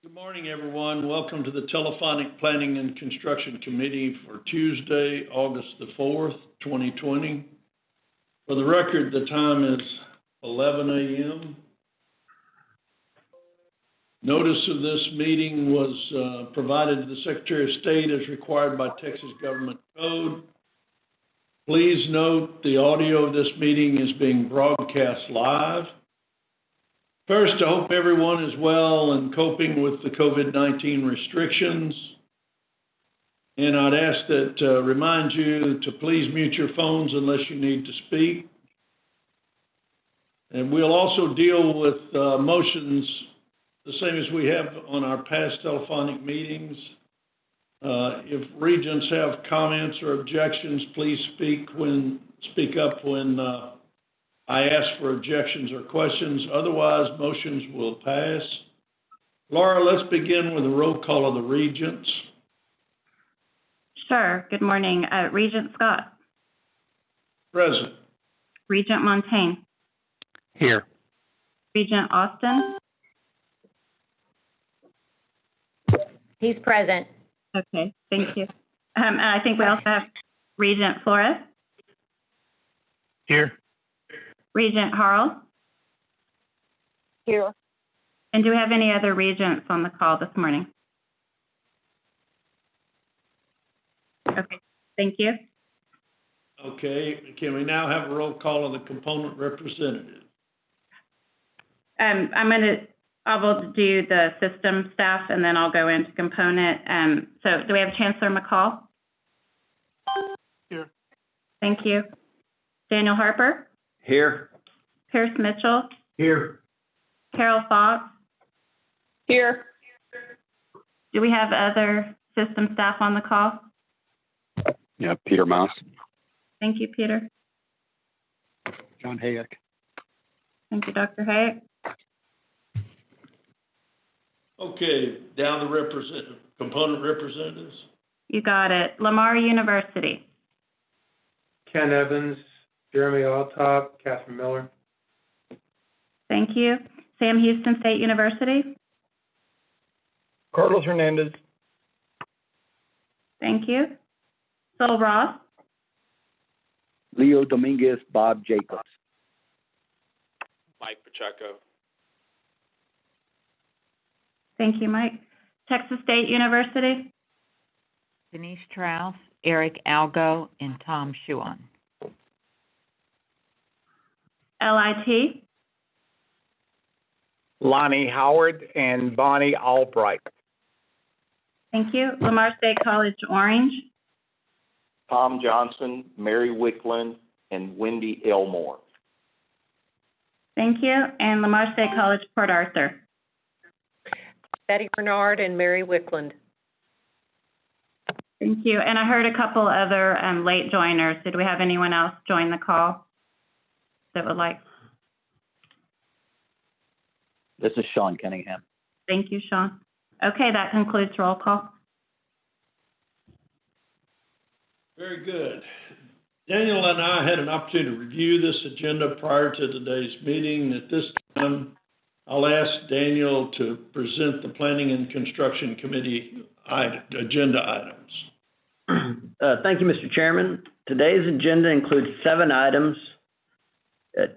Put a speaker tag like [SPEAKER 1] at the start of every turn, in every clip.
[SPEAKER 1] Good morning, everyone. Welcome to the Telephonic Planning and Construction Committee for Tuesday, August the 4th, 2020. For the record, the time is 11 a.m. Notice of this meeting was provided to the Secretary of State as required by Texas Government Code. Please note the audio of this meeting is being broadcast live. First, I hope everyone is well and coping with the COVID-19 restrictions. And I'd ask that remind you to please mute your phones unless you need to speak. And we'll also deal with motions the same as we have on our past telephonic meetings. If regents have comments or objections, please speak up when I ask for objections or questions. Otherwise, motions will pass. Laura, let's begin with a roll call of the regents.
[SPEAKER 2] Sure. Good morning. Regent Scott.
[SPEAKER 1] Present.
[SPEAKER 2] Regent Montaigne.
[SPEAKER 3] Here.
[SPEAKER 2] Regent Austin.
[SPEAKER 4] He's present.
[SPEAKER 2] Okay, thank you. And I think we also have Regent Flores.
[SPEAKER 3] Here.
[SPEAKER 2] Regent Harrell.
[SPEAKER 4] Here.
[SPEAKER 2] And do we have any other regents on the call this morning? Okay, thank you.
[SPEAKER 1] Okay, can we now have a roll call of the component representative?
[SPEAKER 2] I will do the system staff and then I'll go into component. So do we have Chancellor McCall?
[SPEAKER 3] Here.
[SPEAKER 2] Thank you. Daniel Harper?
[SPEAKER 5] Here.
[SPEAKER 2] Pierce Mitchell?
[SPEAKER 5] Here.
[SPEAKER 2] Carol Fox?
[SPEAKER 4] Here.
[SPEAKER 2] Do we have other system staff on the call?
[SPEAKER 3] Yeah, Peter Mouse.
[SPEAKER 2] Thank you, Peter.
[SPEAKER 3] John Hvac.
[SPEAKER 2] Thank you, Dr. Hvac.
[SPEAKER 1] Okay, down the component representatives.
[SPEAKER 2] You got it. Lamar University.
[SPEAKER 6] Ken Evans, Jeremy Altop, Catherine Miller.
[SPEAKER 2] Thank you. Sam Houston State University.
[SPEAKER 6] Carlos Hernandez.
[SPEAKER 2] Thank you. Sol Ross.
[SPEAKER 7] Leo Dominguez, Bob Jacobs.
[SPEAKER 3] Mike Pacheco.
[SPEAKER 2] Thank you, Mike. Texas State University.
[SPEAKER 4] Denise Strauss, Eric Algo, and Tom Schuon.
[SPEAKER 2] LIT.
[SPEAKER 6] Lonnie Howard and Bonnie Albright.
[SPEAKER 2] Thank you. Lamar State College Orange.
[SPEAKER 8] Tom Johnson, Mary Wickland, and Wendy Elmore.
[SPEAKER 2] Thank you. And Lamar State College Port Arthur.
[SPEAKER 4] Betty Bernard and Mary Wickland.
[SPEAKER 2] Thank you. And I heard a couple other late joiners. Did we have anyone else join the call that would like?
[SPEAKER 7] This is Sean Cunningham.
[SPEAKER 2] Thank you, Sean. Okay, that concludes roll call.
[SPEAKER 1] Very good. Daniel and I had an opportunity to review this agenda prior to today's meeting. At this time, I'll ask Daniel to present the Planning and Construction Committee agenda items.
[SPEAKER 5] Thank you, Mr. Chairman. Today's agenda includes 7 items,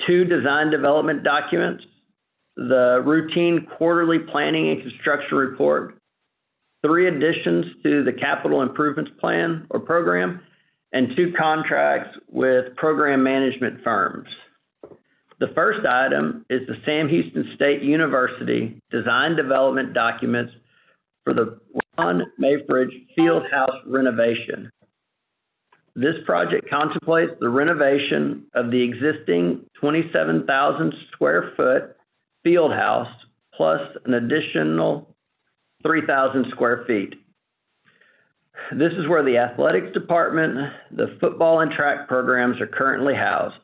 [SPEAKER 5] 2 design development documents, the routine quarterly planning and construction report, 3 additions to the capital improvements plan or program, and 2 contracts with program management firms. The first item is the Sam Houston State University design development documents for the Ron Mayfridge Fieldhouse renovation. This project contemplates the renovation of the existing 27,000 square foot Fieldhouse plus an additional 3,000 square feet. This is where the athletics department, the football and track programs are currently housed.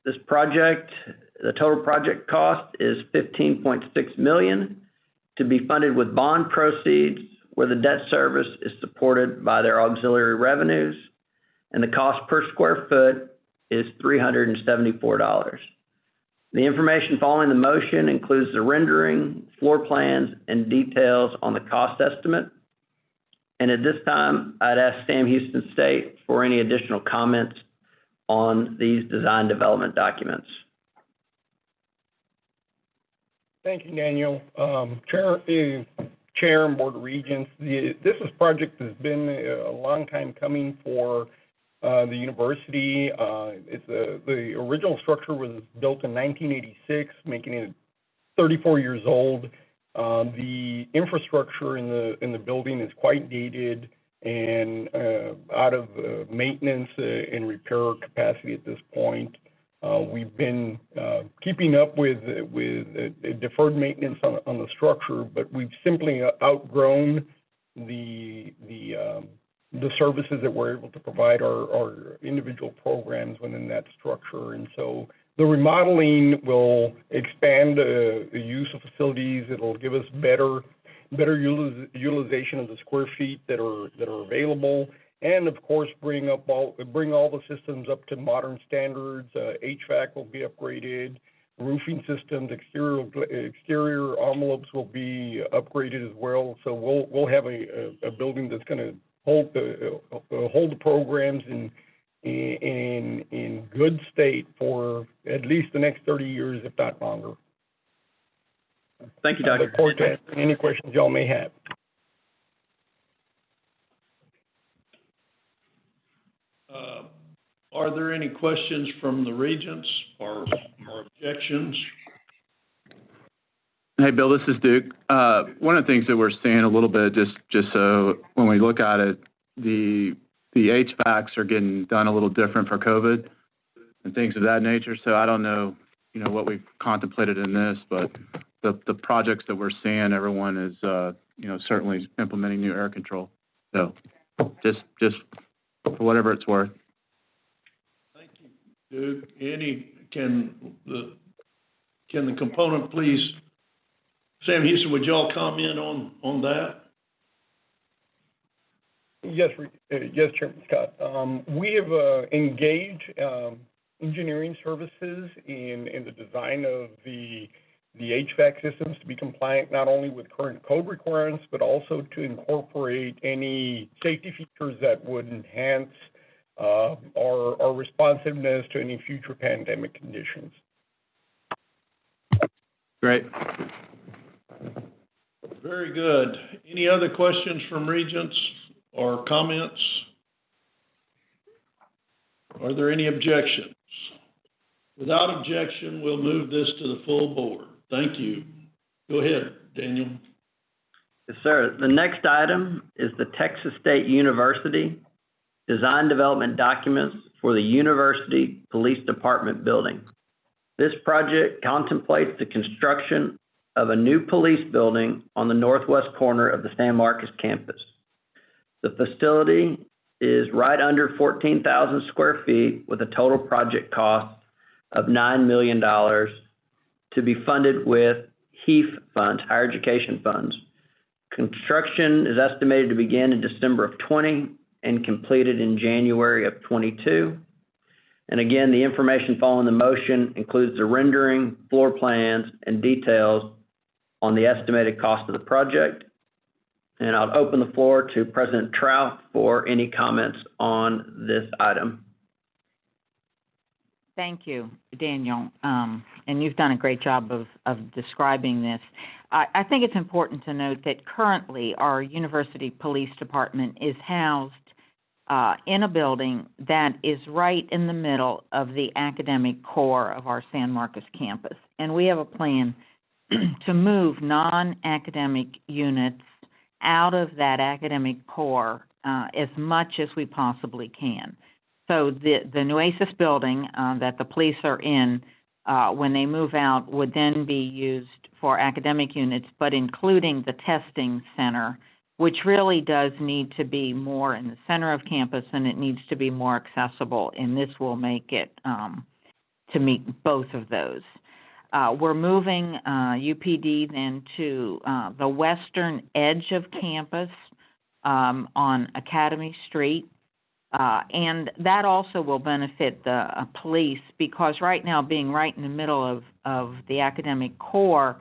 [SPEAKER 5] This project, the total project cost is $15.6 million to be funded with bond proceeds where the debt service is supported by their auxiliary revenues, and the cost per square foot is $374. The information following the motion includes the rendering, floor plans, and details on the cost estimate. And at this time, I'd ask Sam Houston State for any additional comments on these design development documents.
[SPEAKER 9] Thank you, Daniel. Chair and Board of Regents, project has been a long time coming for the university. The original structure was built in 1986, making it 34 years old. The infrastructure in the building is quite dated and out of maintenance and repair capacity at this point. We've been keeping up with deferred maintenance on the structure, but we've simply outgrown the services that we're able to provide our individual programs within that structure. And so the remodeling will expand the use of facilities. It'll give us better utilization of the square feet that are available. And of course, bring all the systems up to modern standards. HVAC will be upgraded, roofing systems, exterior envelopes will be upgraded as well. So we'll have a building that's going to hold the programs in good state for at least the next 30 years, if not longer.
[SPEAKER 5] Thank you, Dr.
[SPEAKER 9] I look forward to answering any questions y'all may have.
[SPEAKER 1] Are there any questions from the regents or objections?
[SPEAKER 10] Hey, Bill, this is Duke. One of the things that we're seeing a little bit, just so when we look at it, the HVACs are getting done a little different for COVID and things of that nature. So I don't know, what we've contemplated in this, but the projects that we're seeing, everyone is, certainly implementing new air control. So just for whatever it's worth.
[SPEAKER 1] Thank you, Duke. Can the component please, Sam Houston, would y'all comment on that?
[SPEAKER 9] Yes, Chairman Scott. We have engaged engineering services in the design of the HVAC systems to be compliant not only with current code requirements, but also to incorporate any safety features that would enhance our responsiveness to any future pandemic conditions.
[SPEAKER 10] Great.
[SPEAKER 1] Very good. Any other questions from regents or comments? Are there any objections? Without objection, we'll move this to the full board. Thank you. Go ahead, Daniel.
[SPEAKER 5] Yes, sir. The next item is the Texas State University design development documents for the University Police Department building. This project contemplates the construction of a new police building on the northwest corner of the San Marcos campus. The facility is right under 14,000 square feet with a total project cost of $9 million to be funded with HEAF funds, higher education funds. Construction is estimated to begin in December of 20 and completed in January of 22. And again, the information following the motion includes the rendering, floor plans, and details on the estimated cost of the project. And I'll open the floor to President Trout for any comments on this item.
[SPEAKER 4] Thank you, Daniel. And you've done a great job of describing this. I think it's important to note that currently our University Police Department is housed in a building that is right in the middle of the academic core of our San Marcos campus. And we have a plan to move non-academic units out of that academic core as much as we possibly can. So the Nueces building that the police are in, when they move out, would then be used for academic units, but including the testing center, which really does need to be more in the center of campus, and it needs to be more accessible, and this will make it to meet both of those. We're moving UPD then to the western edge of campus on Academy Street. And that also will benefit the police, because right now, being right in the middle of the academic core,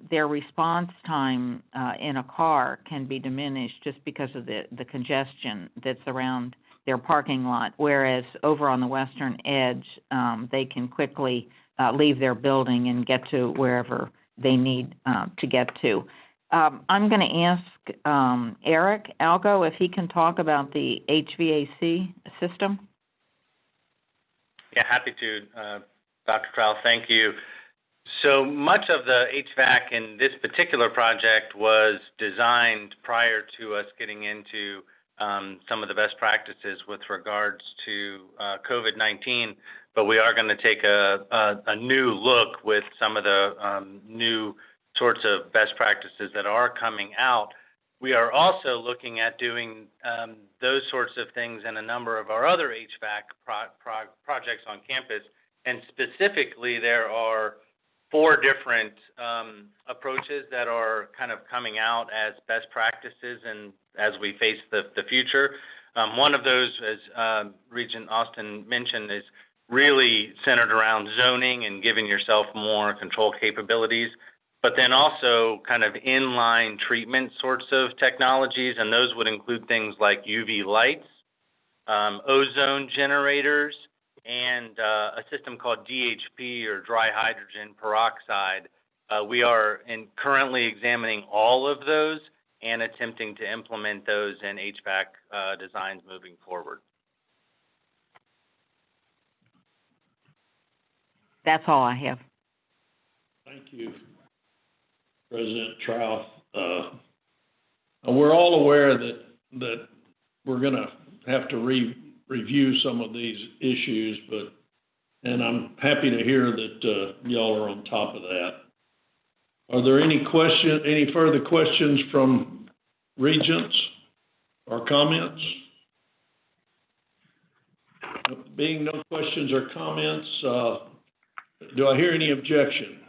[SPEAKER 4] their response time in a car can be diminished just because of the congestion that's around their parking lot, whereas over on the western edge, they can quickly leave their building and get to wherever they need to get to. I'm going to ask Eric Algo if he can talk about the HVAC system.
[SPEAKER 11] Yeah, happy to, Dr. Trowell, thank you. So much of the HVAC in this particular project was designed prior to us getting into some of the best practices with regards to COVID-19, but we are going to take a new look with some of the new sorts of best practices that are coming out. We are also looking at doing those sorts of things in a number of our other HVAC projects on campus, and specifically there are 4 different approaches that are kind of coming out as best practices and as we face the future. One of those, as Regent Austin mentioned, is really centered around zoning and giving yourself more control capabilities, but then also kind of inline treatment sorts of technologies, and those would include things like UV lights, ozone generators, and a system called DHP, or dry hydrogen peroxide. We are currently examining all of those and attempting to implement those in HVAC designs moving forward.
[SPEAKER 4] That's all I have.
[SPEAKER 1] Thank you, President Trowell. We're all aware that we're going to have to review some of these issues, and I'm happy to hear that y'all are on top of that. Are there any further questions from regents or comments? Being no questions or comments, do I hear any objection?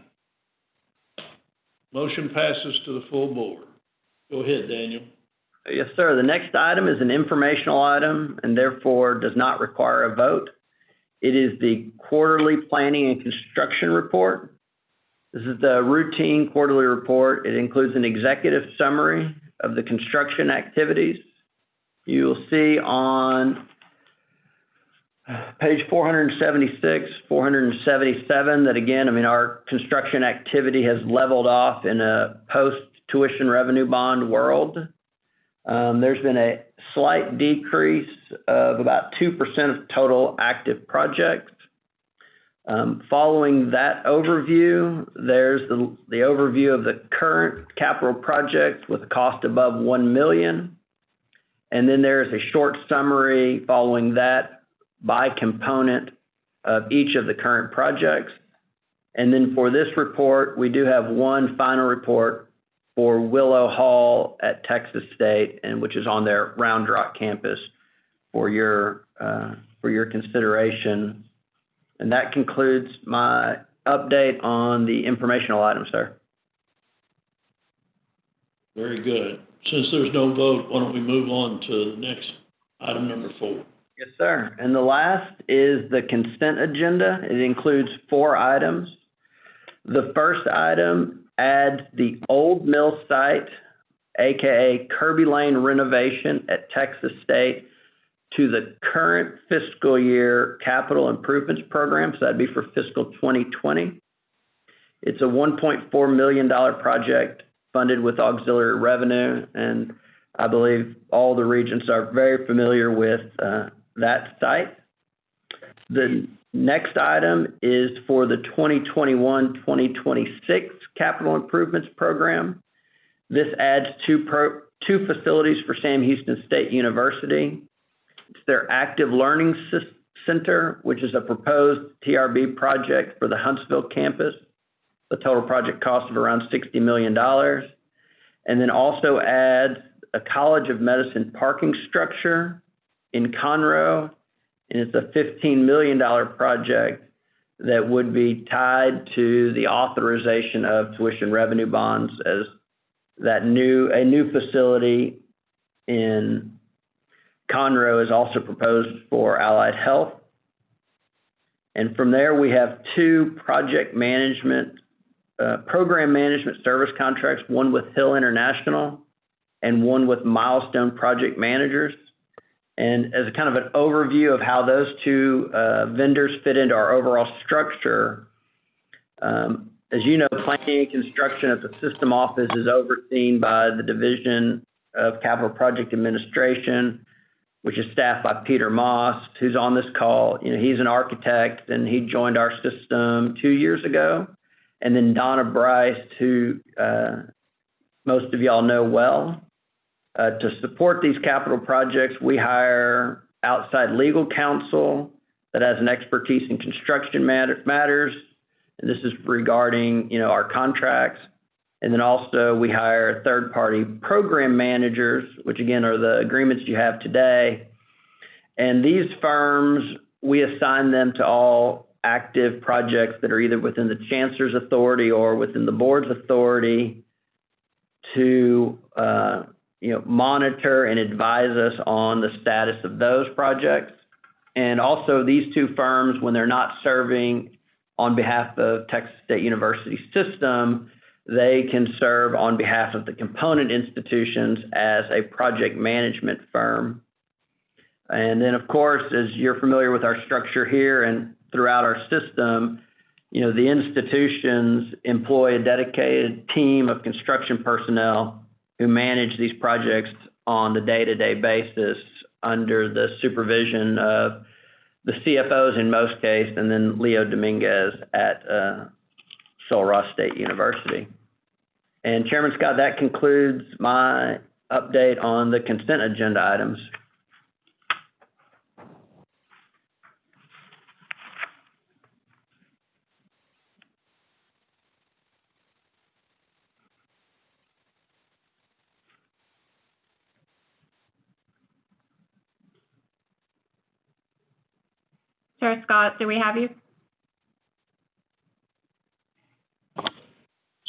[SPEAKER 1] Motion passes to the full board. Go ahead, Daniel.
[SPEAKER 5] Yes, sir. The next item is an informational item and therefore does not require a vote. It is the quarterly planning and construction report. This is the routine quarterly report. It includes an executive summary of the construction activities. You will see on page 476, 477 that, again, our construction activity has leveled off in a post-tuition revenue bond world. There's been a slight decrease of about 2% of total active projects. Following that overview, there's the overview of the current capital projects with a cost above $1 million. And then there's a short summary following that by component of each of the current projects. And then for this report, we do have one final report for Willow Hall at Texas State, and which is on their Round Rock campus for your consideration. And that concludes my update on the informational items, sir.
[SPEAKER 1] Very good. Since there's no vote, why don't we move on to the next item, number 4.
[SPEAKER 5] Yes, sir. And the last is the consent agenda. It includes 4 items. The first item adds the old mill site, aka Kirby Lane renovation at Texas State, to the current fiscal year capital improvements program. So that'd be for fiscal 2020. It's a $1.4 million project funded with auxiliary revenue, and I believe all the regents are very familiar with that site. The next item is for the 2021-2026 capital improvements program. This adds two facilities for Sam Houston State University. It's their Active Learning Center, which is a proposed TRB project for the Huntsville campus. The total project cost of around $60 million. And then also adds a College of Medicine parking structure in Conroe, and it's a $15 million project that would be tied to the authorization of tuition revenue bonds as a new facility in Conroe is also proposed for Allied Health. And from there, we have two project management, program management service contracts, one with Hill International and one with Milestone Project Managers. And as a kind of an overview of how those two vendors fit into our overall structure, as you know, planning and construction at the system office is overseen by the Division of Capital Project Administration, which is staffed by Peter Moss, who's on this call. You know, he's an architect, and he joined our system 2 years ago. And then Donna Bryce, who most of y'all know well. To support these capital projects, we hire outside legal counsel that has an expertise in construction matters. And this is regarding, you know, our contracts. And then also we hire third-party program managers, which again are the agreements you have today. And these firms, we assign them to all active projects that are either within the chancellor's authority or within the board's authority to, monitor and advise us on the status of those projects. And also these two firms, when they're not serving on behalf of Texas State University system, they can serve on behalf of the component institutions as a project management firm. And then, of course, as you're familiar with our structure here and throughout our system, you know, the institutions employ a dedicated team of construction personnel who manage these projects on the day-to-day basis under the supervision of the CFOs in most cases, and then Leo Dominguez at Sul Ross State University. And Chairman Scott, that concludes my update on the consent agenda items.
[SPEAKER 2] Chair Scott, do we have you?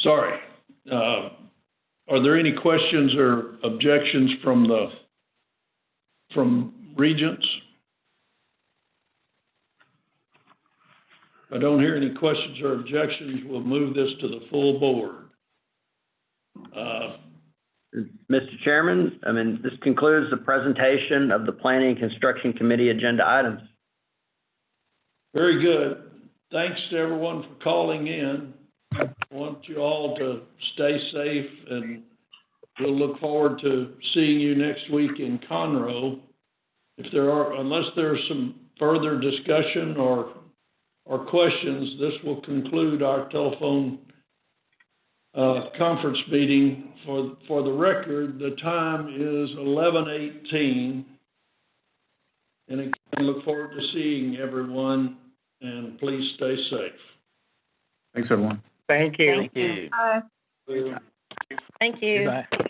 [SPEAKER 1] Sorry. Are there any questions or objections from regents? If I don't hear any questions or objections, we'll move this to the full board.
[SPEAKER 5] Mr. Chairman, this concludes the presentation of the Planning and Construction Committee agenda items.
[SPEAKER 1] Very good. Thanks to everyone for calling in. I want you all to stay safe, and we'll look forward to seeing you next week in Conroe. Unless there's some further discussion or questions, this will conclude our telephone conference meeting. For the record, the time is 11:18. And again, look forward to seeing everyone, and please stay safe.
[SPEAKER 10] Thanks, everyone.
[SPEAKER 6] Thank you.
[SPEAKER 4] Thank you.
[SPEAKER 2] Thank you.
[SPEAKER 3] Goodbye.